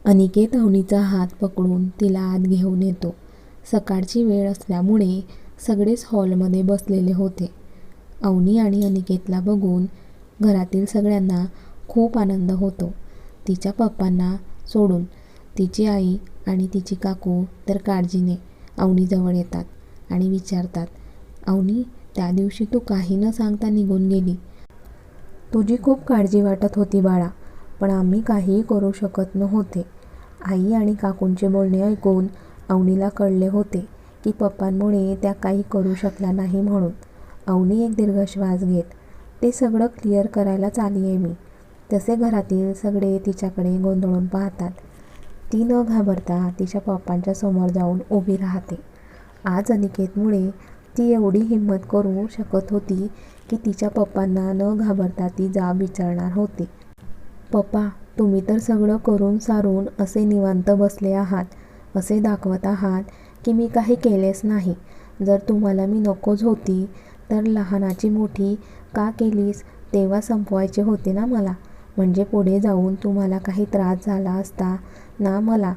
अनिकेत अवनीचा हात पकडून तिला आत घेऊन येतो. सकाळची वेळ असल्यामुळे सगळेच हॉलमध्ये बसलेले होते. अवनी आणि अनिकेतला बघून घरातील सगळ्यांना खूप आनंद होतो. तिच्या पप्पांना सोडून तिची आई आणि तिची काकू तर काळजीने अवनीजवळ येतात आणि विचारतात, अवनी, त्या दिवशी तू काही न सांगता निघून गेली. तुझी खूप काळजी वाटत होती बाळा, पण आम्ही काहीही करू शकत नव्हते. आई आणि काकूंचे बोलणे ऐकून अवनीला कळले होते की पप्पांमुळे त्या काही करू शकल्या नाही म्हणून. अवनी एक दीर्घ श्वास घेत, ते सगळं क्लिअर करायलाच आली आहे मी. तसे घरातील सगळे तिच्याकडे गोंधळून पाहतात. ती न घाबरता तिच्या पप्पांच्या समोर जाऊन उभी राहते. आज अनिकेतमुळे ती एवढी हिंमत करू शकत होती की तिच्या पप्पांना न घाबरता ती जाब विचारणार होती. पप्पा, तुम्ही तर सगळं करून सारून असे निवांत बसले आहात, असे दाखवत आहात की मी काही केलेच नाही. जर तुम्हाला मी नकोच होती तर लहानाची मोठी का केलीस, तेव्हा संपवायचे होते ना मला, म्हणजे पुढे जाऊन तुम्हाला काही त्रास झाला असता ना मला.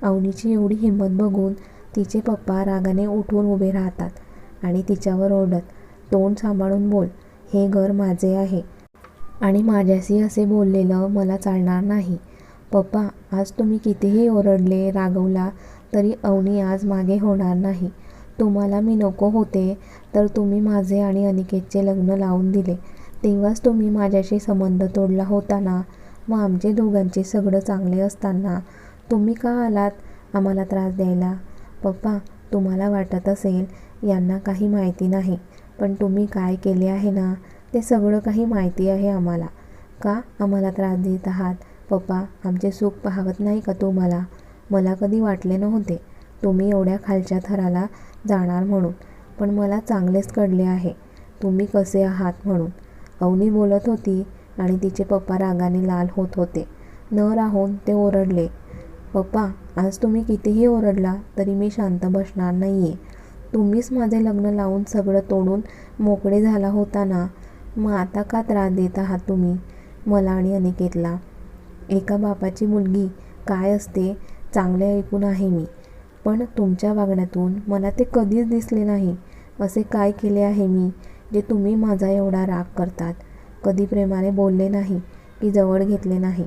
अवनीची एवढी हिंमत बघून तिचे पप्पा रागाने उठून उभे राहतात आणि तिच्यावर ओरडत, तोंड सांभाळून बोल, हे घर माझे आहे आणि माझ्याशी असे बोललेलं मला चालणार नाही. पप्पा, आज तुम्ही कितीही ओरडले रागवला तरी अवनी आज मागे होणार नाही. तुम्हाला मी नको होते तर तुम्ही माझे आणि अनिकेतचे लग्न लावून दिले, तेव्हाच तुम्ही माझ्याशी संबंध तोडला होता ना. मग आमचे दोघांचे सगळं चांगले असताना तुम्ही का आलात आम्हाला त्रास द्यायला. पप्पा, तुम्हाला वाटत असेल यांना काही माहिती नाही, पण तुम्ही काय केले आहे ना ते सगळं काही माहिती आहे आम्हाला. का आम्हाला त्रास देत आहात. पप्पा, आमचे सुख पाहवत नाही का तुम्हाला. मला कधी वाटले नव्हते तुम्ही एवढ्या खालच्या थराला जाणार म्हणून, पण मला चांगलेच कळले आहे तुम्ही कसे आहात म्हणून. अवनी बोलत होती आणि तिचे पप्पा रागाने लाल होत होते. न राहून ते ओरडले, पप्पा, आज तुम्ही कितीही ओरडला तरी मी शांत बसणार नाही आहे. तुम्हीच माझे लग्न लावून सगळं तोडून मोकळे झाला होता ना, मग आता का त्रास देत आहात तुम्ही मला आणि अनिकेतला. एका बापाची मुलगी काय असते चांगले ऐकून आहे मी, पण तुमच्या वागण्यातून मला ते कधीच दिसले नाही. असे काय केले आहे मी जे तुम्ही माझा एवढा राग करतात. कधी प्रेमाने बोलले नाही की जवळ घेतले नाही.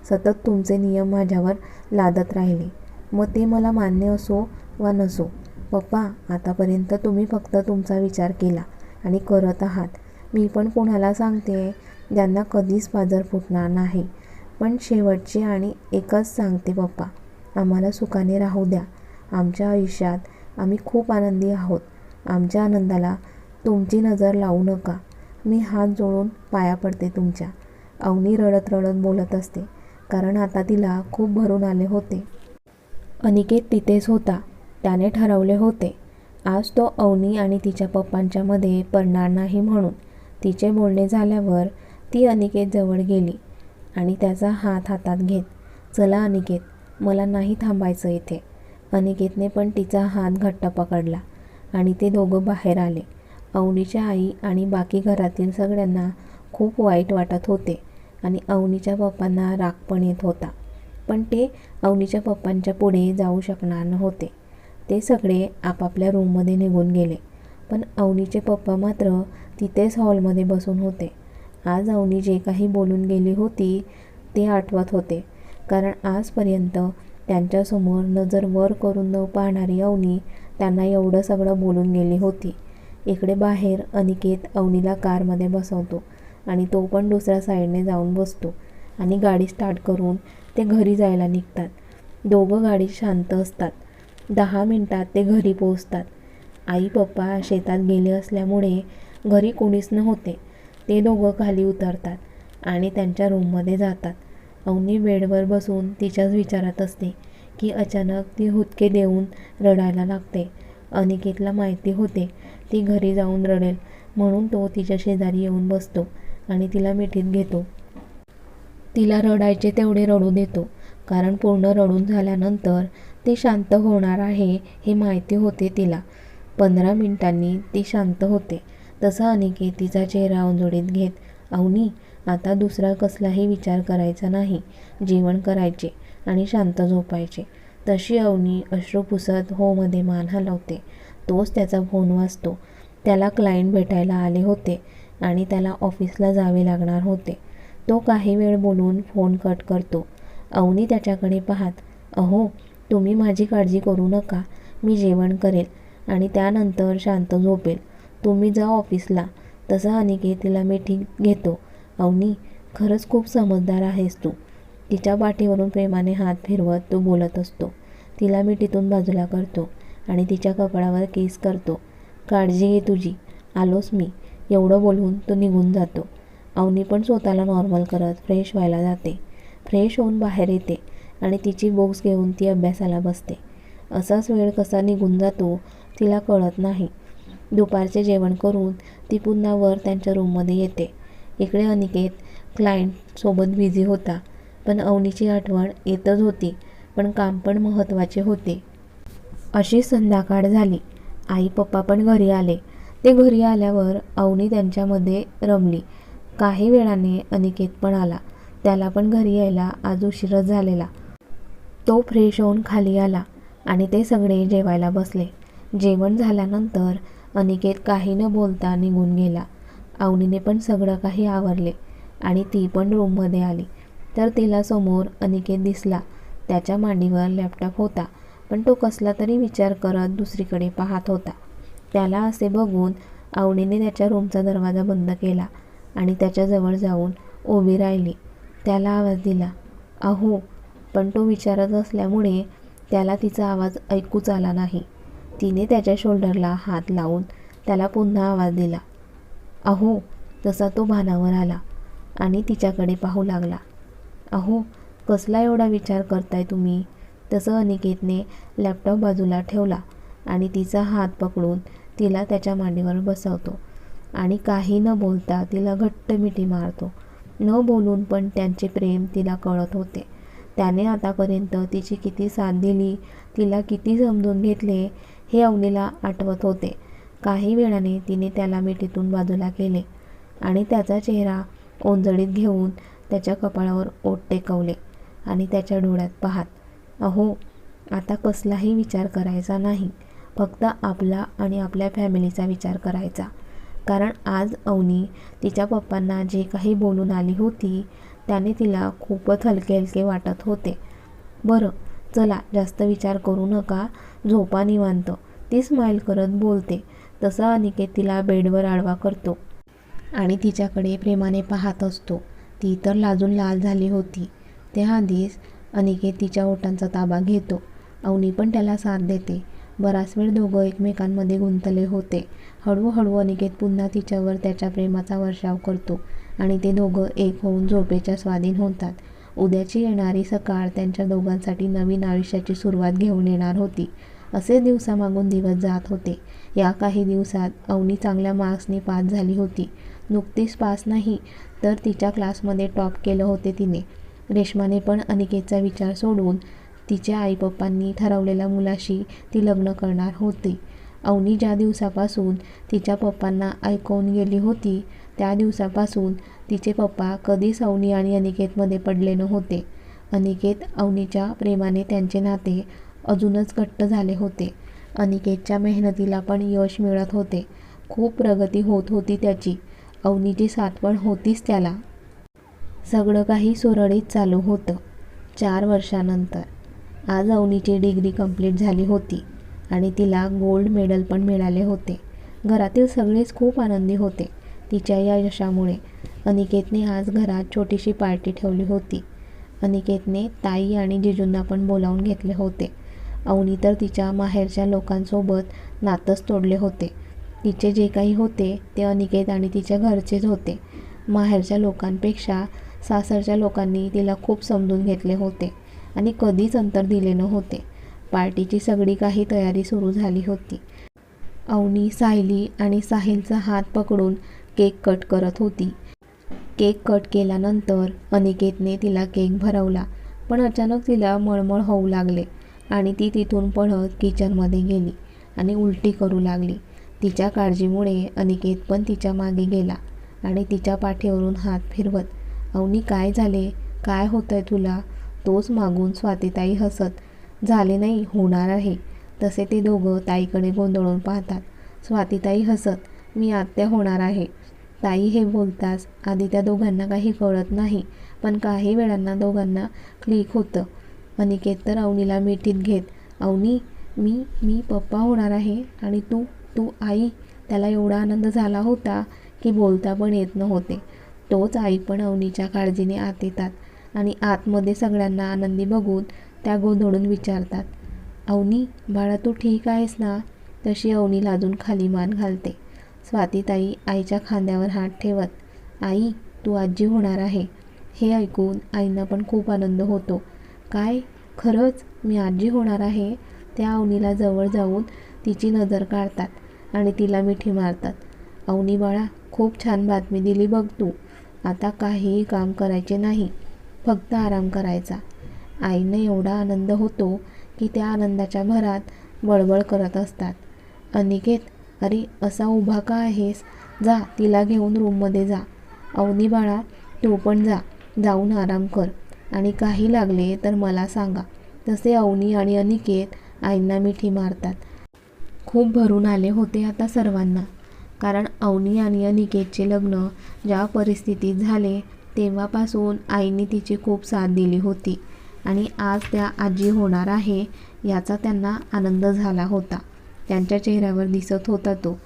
सतत तुमचे नियम माझ्यावर लादत राहिले, मग ते मला मान्य असो वा नसो. पप्पा, आतापर्यंत तुम्ही फक्त तुमचा विचार केला आणि करत आहात. मी पण कोणाला सांगते ज्यांना कधीच पाजर फुटणार नाही. पण शेवटचे आणि एकच सांगते पप्पा, आम्हाला सुखाने राहू द्या. आमच्या आयुष्यात आम्ही खूप आनंदी आहोत. आमच्या आनंदाला तुमची नजर लावू नका. मी हात जोडून पाया पडते तुमच्या. अवनी रडत रडत बोलत असते, कारण आता तिला खूप भरून आले होते. अनिकेत तिथेच होता. त्याने ठरवले होते आज तो अवनी आणि तिच्या पप्पांच्या मध्ये पडणार नाही म्हणून. तिचे बोलणे झाल्यावर ती अनिकेत जवळ गेली आणि त्याचा हात हातात घेत, चला अनिकेत, मला नाही थांबायचं इथे. अनिकेतने पण तिचा हात घट्ट पकडला आणि ते दोघं बाहेर आले. अवनीच्या आई आणि बाकी घरातील सगळ्यांना खूप वाईट वाटत होते आणि अवनीच्या पप्पांना राग पण येत होता, पण ते अवनीच्या पप्पांच्या पुढे जाऊ शकणार नव्हते. ते सगळे आपापल्या रूममध्ये निघून गेले, पण अवनीचे पप्पा मात्र तिथेच हॉलमध्ये बसून होते. आज अवनी जे काही बोलून गेली होती ते आठवत होते, कारण आजपर्यंत त्यांच्यासमोर नजर वर करून न पाहणारी अवनी त्यांना एवढं सगळं बोलून गेली होती. इकडे बाहेर अनिकेत अवनीला कारमध्ये बसवतो आणि तो पण दुसऱ्या साईडने जाऊन बसतो आणि गाडी स्टार्ट करून ते घरी जायला निघतात. दोघं गाडीत शांत असतात. 10 मिनिटात ते घरी पोहोचतात. आई पप्पा शेतात गेले असल्यामुळे घरी कोणीच नव्हते. ते दोघं खाली उतरतात आणि त्यांच्या रूममध्ये जातात. अवनी बेडवर बसून तिच्याच विचारात असते की अचानक ती हुदके देऊन रडायला लागते. अनिकेतला माहिती होते ती घरी जाऊन रडेल, म्हणून तो तिच्या शेजारी येऊन बसतो आणि तिला मिठीत घेतो. तिला रडायचे तेवढे रडू देतो, कारण पूर्ण रडून झाल्यानंतर ती शांत होणार आहे हे माहिती होते तिला. 15 मिनिटांनी ती शांत होते. तसा अनिकेत तिचा चेहरा उंजळीत घेत, अवनी, आता दुसरा कसलाही विचार करायचा नाही. जेवण करायचे आणि शांत झोपायचे. तशी अवनी अश्रू पुसत होमध्ये मान हलवते. तोच त्याचा फोन वाजतो. त्याला क्लायंट भेटायला आले होते आणि त्याला ऑफिसला जावे लागणार होते. तो काही वेळ बोलून फोन कट करतो. अवनी त्याच्याकडे पाहत, अहो, तुम्ही माझी काळजी करू नका. मी जेवण करेल आणि त्यानंतर शांत झोपेल. तुम्ही जा ऑफिसला. तसा अनिकेत तिला मिठीत घेतो. अवनी, खरंच खूप समजदार आहेस तू. तिच्या पाठीवरून प्रेमाने हात फिरवत तो बोलत असतो. तिला मिठीतून बाजूला करतो आणि तिच्या कपाळावर किस करतो. काळजी घे तुझी. आलोच मी. एवढं बोलून तो निघून जातो. अवनी पण स्वतःला नॉर्मल करत फ्रेश व्हायला जाते. फ्रेश होऊन बाहेर येते आणि तिची बुक्स घेऊन ती अभ्यासाला बसते. असाच वेळ कसा निघून जातो तिला कळत नाही. दुपारचे जेवण करून ती पुन्हा वर त्यांच्या रूममध्ये येते. इकडे अनिकेत क्लायंटसोबत बिझी होता. पण अवनीची आठवण येतच होती. पण काम पण महत्त्वाचे होते. अशी संध्याकाळ झाली. आई पप्पा पण घरी आले. ते घरी आल्यावर अवनी त्यांच्यामध्ये रमली. काही वेळाने अनिकेत पण आला. त्याला पण घरी यायला आज उशीरच झालेला. तो फ्रेश होऊन खाली आला आणि ते सगळे जेवायला बसले. जेवण झाल्यानंतर अनिकेत काही न बोलता निघून गेला. अवनीने पण सगळं काही आवरले आणि ती पण रूममध्ये आली तर तिला समोर अनिकेत दिसला. त्याच्या मांडीवर लॅपटॉप होता, पण तो कसला तरी विचार करत दुसरीकडे पाहत होता. त्याला असे बघून अवनीने त्याच्या रूमचा दरवाजा बंद केला आणि त्याच्याजवळ जाऊन उभी राहिली. त्याला आवाज दिला, अहो, पण तो विचारत असल्यामुळे त्याला तिचा आवाज ऐकूच आला नाही. तिने त्याच्या शोल्डरला हात लावून त्याला पुन्हा आवाज दिला, अहो. तसा तो भानावर आला आणि तिच्याकडे पाहू लागला. अहो, कसला एवढा विचार करताय तुम्ही? तसं अनिकेतने लॅपटॉप बाजूला ठेवला आणि तिचा हात पकडून तिला त्याच्या मांडीवर बसवतो आणि काही न बोलता तिला घट्ट मिठी मारतो. न बोलून पण त्यांचे प्रेम तिला कळत होते. त्याने आतापर्यंत तिची किती साथ दिली, तिला किती समजून घेतले हे अवनीला आठवत होते. काही वेळाने तिने त्याला मिठीतून बाजूला केले आणि त्याचा चेहरा ओंजळीत घेऊन त्याच्या कपाळावर ओठ टेकवले आणि त्याच्या डोळ्यात पाहत, अहो, आता कसलाही विचार करायचा नाही. फक्त आपला आणि आपल्या फॅमिलीचा विचार करायचा. कारण आज अवनी तिच्या पप्पांना जे काही बोलून आली होती त्याने तिला खूपच हलके हलके वाटत होते. बरं, चला, जास्त विचार करू नका, झोपा निवांत. ती स्माईल करत बोलते. तसा अनिकेत तिला बेडवर आडवा करतो आणि तिच्याकडे प्रेमाने पाहत असतो. ती तर लाजून लाल झाली होती. त्याआधीच अनिकेत तिच्या ओठांचा ताबा घेतो. अवनी पण त्याला साथ देते. बराच वेळ दोघं एकमेकांमध्ये गुंतले होते. हळूहळू अनिकेत पुन्हा तिच्यावर त्याच्या प्रेमाचा वर्षाव करतो आणि ते दोघं एक होऊन झोपेच्या स्वाधीन होतात. उद्याची येणारी सकाळ त्यांच्या दोघांसाठी नवीन आयुष्याची सुरुवात घेऊन येणार होती. असे दिवसामागून दिवस जात होते. या काही दिवसात अवनी चांगल्या मार्क्सनी पास झाली होती. नुकतीच पास नाही तर तिच्या क्लासमध्ये टॉप केलं होते तिने. रेश्माने पण अनिकेतचा विचार सोडून तिच्या आईपप्पांनी ठरवलेल्या मुलाशी ती लग्न करणार होती. अवनी ज्या दिवसापासून तिच्या पप्पांना ऐकवून गेली होती त्या दिवसापासून तिचे पप्पा कधीच अवनी आणि अनिकेतमध्ये पडले नव्हते. अनिकेत अवनीच्या प्रेमाने त्यांचे नाते अजूनच घट्ट झाले होते. अनिकेतच्या मेहनतीला पण यश मिळत होते. खूप प्रगती होत होती त्याची. अवनीची साथ पण होतीच त्याला. सगळं काही सुरळीत चालू होतं. 4 वर्षानंतर आज अवनीची डिग्री कंप्लीट झाली होती आणि तिला गोल्ड मेडल पण मिळाले होते. घरातील सगळेच खूप आनंदी होते तिच्या या यशामुळे. अनिकेतने आज घरात छोटीशी पार्टी ठेवली होती. अनिकेतने ताई आणि जिजूंना पण बोलावून घेतले होते. अवनी तर तिच्या माहेरच्या लोकांसोबत नातंच तोडले होते. तिचे जे काही होते ते अनिकेत आणि तिच्या घरचेच होते. माहेरच्या लोकांपेक्षा सासरच्या लोकांनी तिला खूप समजून घेतले होते आणि कधीच अंतर दिले नव्हते. पार्टीची सगळी काही तयारी सुरू झाली होती. अवनी सायली आणि साहिलचा हात पकडून केक कट करत होती. केक कट केल्यानंतर अनिकेतने तिला केक भरवला, पण अचानक तिला मळमळ होऊ लागले आणि ती तिथून पळत किचनमध्ये गेली आणि उलटी करू लागली. तिच्या काळजीमुळे अनिकेत पण तिच्या मागे गेला आणि तिच्या पाठीवरून हात फिरवत, अवनी, काय झाले? काय होतंय तुला? तोच मागून स्वातीताई हसत झाले नाही होणार आहे तसे ते दोघं ताईकडे गोंधळून पाहतात. स्वातीताई हसत मी आत्या होणार आहे. ताई हे बोलताच आधी त्या दोघांना काही कळत नाही, पण काही वेळांना दोघांना क्लिक होतं. अनिकेत तर अवनीला मिठीत घेत अवनी मी मी पप्पा होणार आहे आणि तू तू आई. त्याला एवढा आनंद झाला होता की बोलता पण येत नव्हते. तोच आई पण अवनीच्या काळजीने आत येतात आणि आतमध्ये सगळ्यांना आनंदी बघून त्या गोंधळून विचारतात अवनी बाळा तू ठीक आहेस ना. तशी अवनी लाजून खाली मान घालते. स्वातीताई आईच्या खांद्यावर हात ठेवत आई तू आजी होणार आहे. हे ऐकून आईंना पण खूप आनंद होतो. काय खरंच मी आजी होणार आहे. त्या अवनीला जवळ जाऊन तिची नजर काढतात आणि तिला मिठी मारतात. अवनी बाळा खूप छान बातमी दिली बघ तू. आता काहीही काम करायचे नाही, फक्त आराम करायचा. आईने एवढा आनंद होतो की त्या आनंदाच्या भरात बळबळ करत असतात. अनिकेत अरे असा उभा का आहेस. जा तिला घेऊन रूममध्ये जा. अवनी बाळा तू पण जा, जाऊन आराम कर आणि काही लागले तर मला सांगा. तसे अवनी आणि अनिकेत आईंना मिठी मारतात. खूप भरून आले होते आता सर्वांना, कारण अवनी आणि अनिकेतचे लग्न ज्या परिस्थितीत झाले तेव्हापासून आईने तिची खूप साथ दिली होती आणि आज त्या आजी होणार आहे याचा त्यांना आनंद झाला होता. त्यांच्या चेहऱ्यावर दिसत होता तो.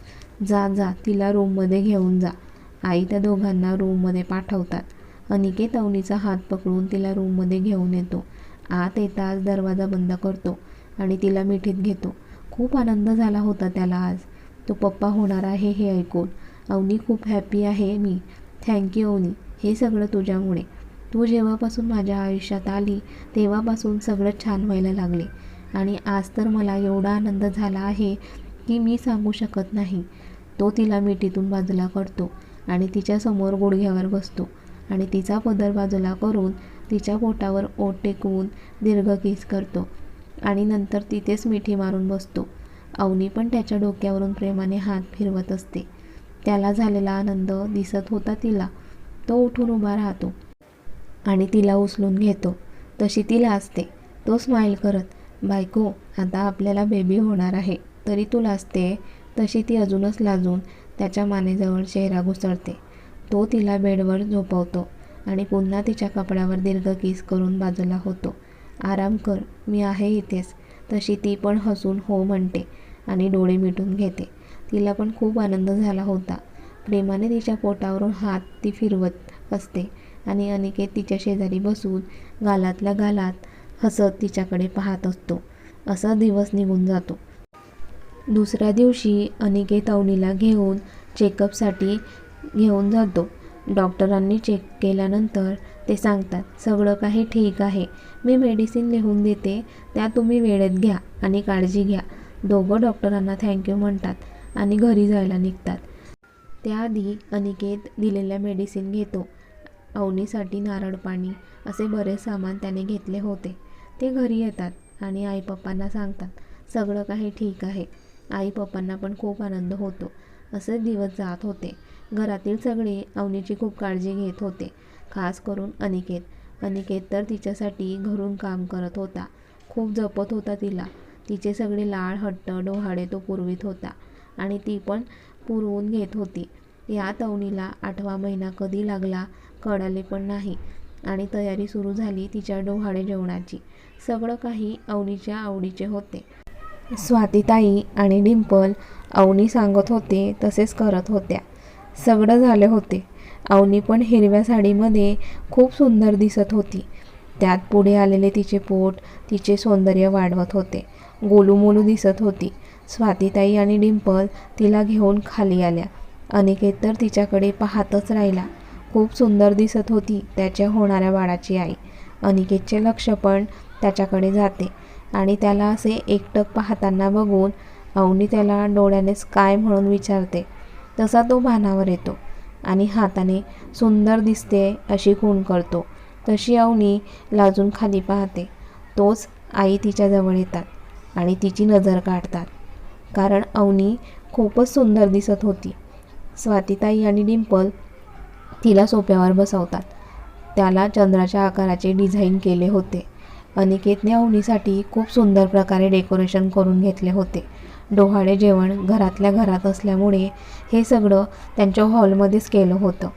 जा जा तिला रूममध्ये घेऊन जा. आई त्या दोघांना रूममध्ये पाठवतात. अनिकेत अवनीचा हात पकडून तिला रूममध्ये घेऊन येतो. आत येताच दरवाजा बंद करतो आणि तिला मिठीत घेतो. खूप आनंद झाला होता त्याला आज. तो पप्पा होणार आहे हे ऐकून. अवनी खूप हॅपी आहे मी. थँक्यू अवनी, हे सगळं तुझ्यामुळे. तू जेव्हापासून माझ्या आयुष्यात आली तेव्हापासून सगळं छान व्हायला लागले आणि आज तर मला एवढा आनंद झाला आहे की मी सांगू शकत नाही. तो तिला मिठीतून बाजूला करतो आणि तिच्यासमोर गुडघ्यावर बसतो आणि तिचा पदर बाजूला करून तिच्या पोटावर ओठ टेकवून दीर्घ किस करतो आणि नंतर तिथेच मिठी मारून बसतो. अवनी पण त्याच्या डोक्यावरून प्रेमाने हात फिरवत असते. त्याला झालेला आनंद दिसत होता तिला. तो उठून उभा राहतो आणि तिला उचलून घेतो. तशी ती लाजते. तो स्माईल करत बायको आता आपल्याला बेबी होणार आहे तरी तू लाजते. तशी ती अजूनच लाजून त्याच्या मानेजवळ चेहरा घुसळते. तो तिला बेडवर झोपवतो आणि पुन्हा तिच्या कपड्यावर दीर्घ किस करून बाजूला होतो. आराम कर मी आहे इथेच. तशी ती पण हसून हो म्हणते आणि डोळे मिटून घेते. तिला पण खूप आनंद झाला होता. प्रेमाने तिच्या पोटावरून हात ती फिरवत असते आणि अनिकेत तिच्या शेजारी बसून गालातल्या गालात हसत तिच्याकडे पाहत असतो. असा दिवस निघून जातो. दुसऱ्या दिवशी अनिकेत अवनीला घेऊन चेकअपसाठी घेऊन जातो. डॉक्टरांनी चेक केल्यानंतर ते सांगतात सगळं काही ठीक आहे. मी मेडिसिन लिहून देते, त्या तुम्ही वेळेत घ्या आणि काळजी घ्या. दोघं डॉक्टरांना थँक्यू म्हणतात आणि घरी जायला निघतात. त्याआधी अनिकेत दिलेल्या मेडिसिन घेतो. अवनीसाठी नारळ पाणी असे बरेच सामान त्याने घेतले होते. ते घरी येतात आणि आई पप्पांना सांगतात सगळं काही ठीक आहे. आई पप्पांना पण खूप आनंद होतो. असे दिवस जात होते. घरातील सगळे अवनीची खूप काळजी घेत होते, खास करून अनिकेत. अनिकेत तर तिच्यासाठी घरून काम करत होता. खूप जपत होता तिला. तिचे सगळे लाड हट्ट डोहाळे तो पुरवित होता आणि ती पण पुरवून घेत होती. यात अवनीला 8वा महिना कधी लागला कळाले पण नाही आणि तयारी सुरू झाली तिच्या डोहाळे जेवणाची. सगळं काही अवनीच्या आवडीचे होते. स्वातीताई आणि डिंपल अवनी सांगत होते तसेच करत होत्या. सगळं झाले होते. अवनी पण हिरव्या साडीमध्ये खूप सुंदर दिसत होती. त्यात पुढे आलेले तिचे पोट तिचे सौंदर्य वाढवत होते. गोलूमोलू दिसत होती. स्वातीताई आणि डिंपल तिला घेऊन खाली आल्या. अनिकेत तर तिच्याकडे पाहतच राहिला. खूप सुंदर दिसत होती त्याच्या होणाऱ्या बाळाची आई. अनिकेतचे लक्ष पण त्याच्याकडे जाते आणि त्याला असे एकटक पाहताना बघून अवनी त्याला डोळ्यानेच काय म्हणून विचारते. तसा तो भानावर येतो आणि हाताने सुंदर दिसते अशी खूण करतो. तशी अवनी लाजून खाली पाहते. तोच आई तिच्याजवळ येतात आणि तिची नजर काढतात, कारण अवनी खूपच सुंदर दिसत होती. स्वातीताई आणि डिंपल तिला सोफ्यावर बसवतात. त्याला चंद्राच्या आकाराचे डिझाईन केले होते. अनिकेतने अवनीसाठी खूप सुंदर प्रकारे डेकोरेशन करून घेतले होते. डोहाळे जेवण घरातल्या घरात असल्यामुळे हे सगळं त्यांच्या हॉलमध्येच केलं होतं.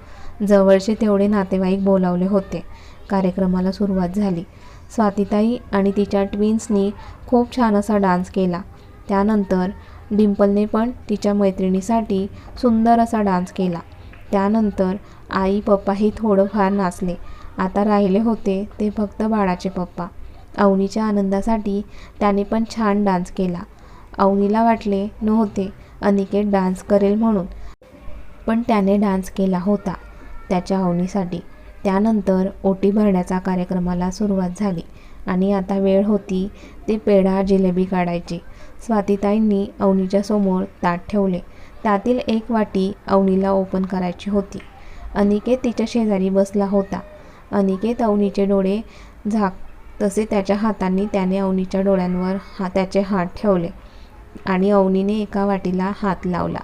जवळचे तेवढे नातेवाईक बोलावले होते. कार्यक्रमाला सुरुवात झाली. स्वातीताई आणि तिच्या ट्विन्सनी खूप छान असा डान्स केला. त्यानंतर डिम्पलने पण तिच्या मैत्रिणीसाठी सुंदर असा डान्स केला. त्यानंतर आई पप्पाही थोडंफार नाचले. आता राहिले होते ते फक्त बाळाचे पप्पा. अवनीच्या आनंदासाठी त्याने पण छान डान्स केला. अवनीला वाटले नव्हते अनिकेत डान्स करेल म्हणून, पण त्याने डान्स केला होता त्याच्या अवनीसाठी. त्यानंतर ओटी भरण्याचा कार्यक्रमाला सुरुवात झाली आणि आता वेळ होती ते पेढा जिलेबी काढायची. स्वातीताईंनी अवनीच्या समोर ताट ठेवले. त्यातील एक वाटी अवनीला ओपन करायची होती. अनिकेत तिच्या शेजारी बसला होता. अनिकेत अवनीचे डोळे झाक तसे त्याच्या हातांनी त्याने अवनीच्या डोळ्यांवर त्याचे हात ठेवले आणि अवनीने एका वाटीला हात लावला.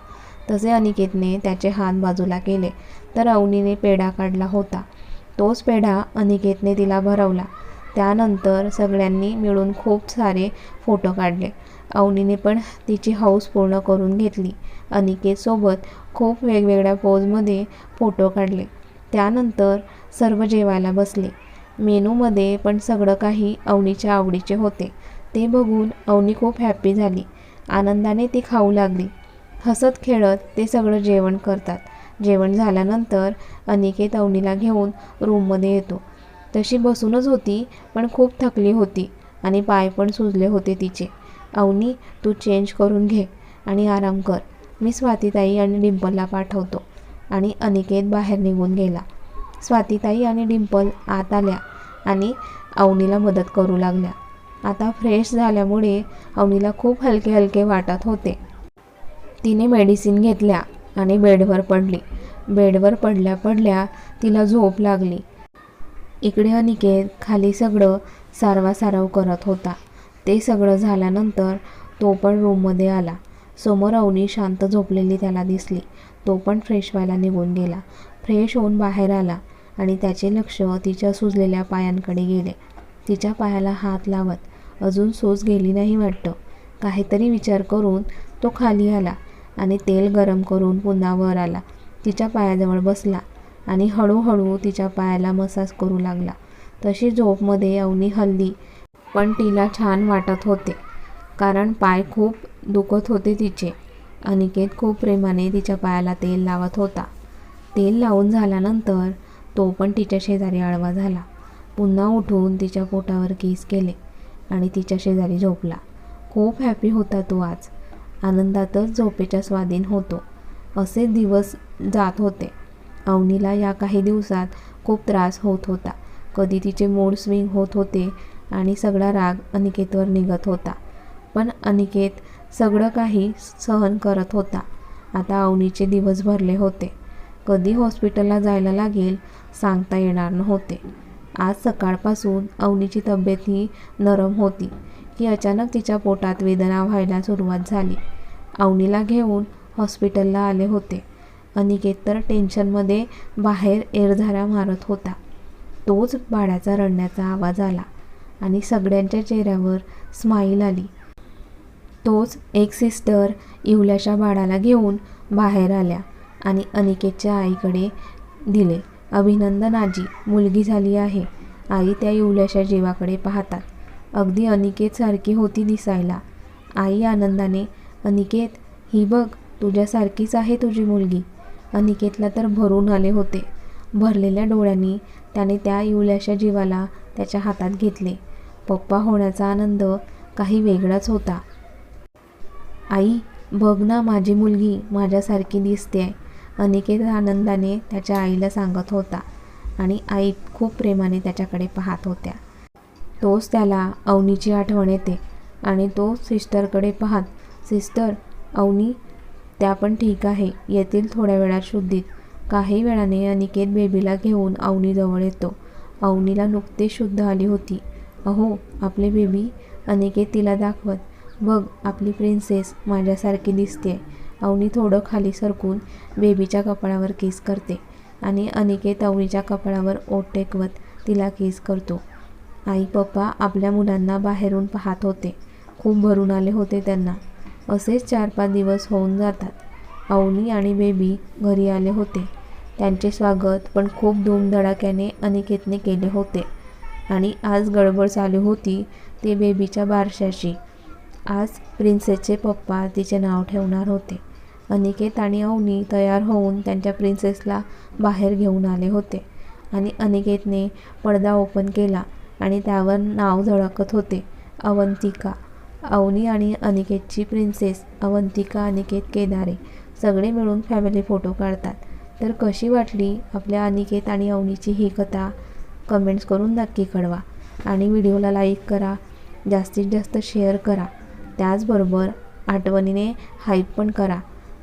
तसे अनिकेतने त्याचे हात बाजूला केले तर अवनीने पेढा काढला होता. तोच पेढा अनिकेतने तिला भरवला. त्यानंतर सगळ्यांनी मिळून खूप सारे फोटो काढले. अवनीने पण तिची हौस पूर्ण करून घेतली. अनिकेतसोबत खूप वेगवेगळ्या पोजमध्ये फोटो काढले. त्यानंतर सर्व जेवायला बसले. मेनूमध्ये पण सगळं काही अवनीच्या आवडीचे होते. ते बघून अवनी खूप हॅप्पी झाली. आनंदाने ती खाऊ लागली. हसत खेळत ते सगळं जेवण करतात. जेवण झाल्यानंतर अनिकेत अवनीला घेऊन रूममध्ये येतो. तशी बसूनच होती पण खूप थकली होती आणि पाय पण सुजले होते तिचे. अवनी, तू चेंज करून घे आणि आराम कर. मी स्वातीताई आणि डिम्पलला पाठवतो. आणि अनिकेत बाहेर निघून गेला. स्वातीताई आणि डिम्पल आत आल्या आणि अवनीला मदत करू लागल्या. आता फ्रेश झाल्यामुळे अवनीला खूप हलके हलके वाटत होते. तिने मेडिसिन घेतल्या आणि बेडवर पडली. बेडवर पडल्या पडल्या तिला झोप लागली. इकडे अनिकेत खाली सगळं सारवासारव करत होता. ते सगळं झाल्यानंतर तो पण रूममध्ये आला. समोर अवनी शांत झोपलेली त्याला दिसली. तो पण फ्रेश व्हायला निघून गेला. फ्रेश होऊन बाहेर आला आणि त्याचे लक्ष तिच्या सुजलेल्या पायांकडे गेले. तिच्या पायाला हात लावत अजून सूज गेली नाही वाटतं. काहीतरी विचार करून तो खाली आला आणि तेल गरम करून पुन्हा वर आला. तिच्या पायाजवळ बसला आणि हळूहळू तिच्या पायाला मसाज करू लागला. तशी झोपमध्ये अवनी हलली पण तिला छान वाटत होते कारण पाय खूप दुखत होते तिचे. अनिकेत खूप प्रेमाने तिच्या पायाला तेल लावत होता. तेल लावून झाल्यानंतर तो पण तिच्या शेजारी आडवा झाला. पुन्हा उठून तिच्या पोटावर किस केले आणि तिच्या शेजारी झोपला. खूप हॅपी होता तो आज. आनंदातच झोपेच्या स्वाधीन होतो. असे दिवस जात होते. अवनीला या काही दिवसात खूप त्रास होत होता. कधी तिचे मूड स्विंग होत होते आणि सगळा राग अनिकेतवर निघत होता. पण अनिकेत सगळं काही सहन करत होता. आता अवनीचे दिवस भरले होते. कधी हॉस्पिटलला जायला लागेल सांगता येणार नव्हते. आज सकाळपासून अवनीची तब्येतही नरम होती की अचानक तिच्या पोटात वेदना व्हायला सुरुवात झाली. अवनीला घेऊन हॉस्पिटलला आले होते. अनिकेत तर टेन्शनमध्ये बाहेर एरझाऱ्या मारत होता. तोच बाळाचा रडण्याचा आवाज आला आणि सगळ्यांच्या चेहऱ्यावर स्माईल आली. तोच एक सिस्टर इवल्याच्या बाळाला घेऊन बाहेर आल्या आणि अनिकेतच्या आईकडे दिले. अभिनंदन आजी, मुलगी झाली आहे. आई त्या इवल्याच्या जीवाकडे पाहतात. अगदी अनिकेत सारखी होती दिसायला. आई आनंदाने, अनिकेत ही बघ, तुझ्यासारखीच आहे तुझी मुलगी. अनिकेतला तर भरून आले होते. भरलेल्या डोळ्यांनी त्याने त्या इवल्याच्या जीवाला त्याच्या हातात घेतले. पप्पा होण्याचा आनंद काही वेगळाच होता. आई बघ ना, माझी मुलगी माझ्यासारखी दिसते. अनिकेत आनंदाने त्याच्या आईला सांगत होता आणि आई खूप प्रेमाने त्याच्याकडे पाहत होत्या. तोच त्याला अवनीची आठवण येते आणि तो सिस्टरकडे पाहत, सिस्टर, अवनी त्या पण ठीक आहे, येतील थोड्या वेळात शुद्धीत. काही वेळाने अनिकेत बेबीला घेऊन अवनीजवळ येतो. अवनीला नुकतेच शुद्ध आली होती. अहो आपले बेबी, अनिकेत तिला दाखवत, बघ आपली प्रिन्सेस माझ्यासारखी दिसते. अवनी थोडं खाली सरकून बेबीच्या कपाळावर किस करते. आणि अनिकेत अवनीच्या कपाळावर ओठ टेकवत तिला किस करतो. आई पप्पा आपल्या मुलांना बाहेरून पाहत होते. खूप भरून आले होते त्यांना. असेच 4-5 दिवस होऊन जातात. अवनी आणि बेबी घरी आले होते. त्यांचे स्वागत पण खूप धूमधडाक्याने अनिकेतने केले होते. आणि आज गडबड चालू होती ते बेबीच्या बारशाची. आज प्रिन्सेसचे पप्पा तिचे नाव ठेवणार होते. अनिकेत आणि अवनी तयार होऊन त्यांच्या प्रिन्सेसला बाहेर घेऊन आले होते. आणि अनिकेतने पडदा ओपन केला आणि त्यावर नाव झळकत होते, अवंतिका. अवनी आणि अनिकेतची प्रिन्सेस अवंतिका अनिकेत केदारे सगळे मिळून फॅमिली फोटो काढतात. तर कशी वाटली आपल्या अनिकेत आणि अवनीची ही कथा कमेंट्स करून नक्की कळवा. आणि व्हिडिओला लाईक करा, जास्तीत जास्त शेअर करा. त्याचबरोबर आठवणीने हाईप पण करा.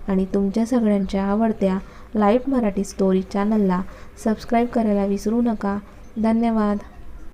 आणि तुमच्या सगळ्यांच्या आवडत्या लाईव्ह मराठी स्टोरी चॅनलला सबस्क्राईब करायला विसरू नका. धन्यवाद.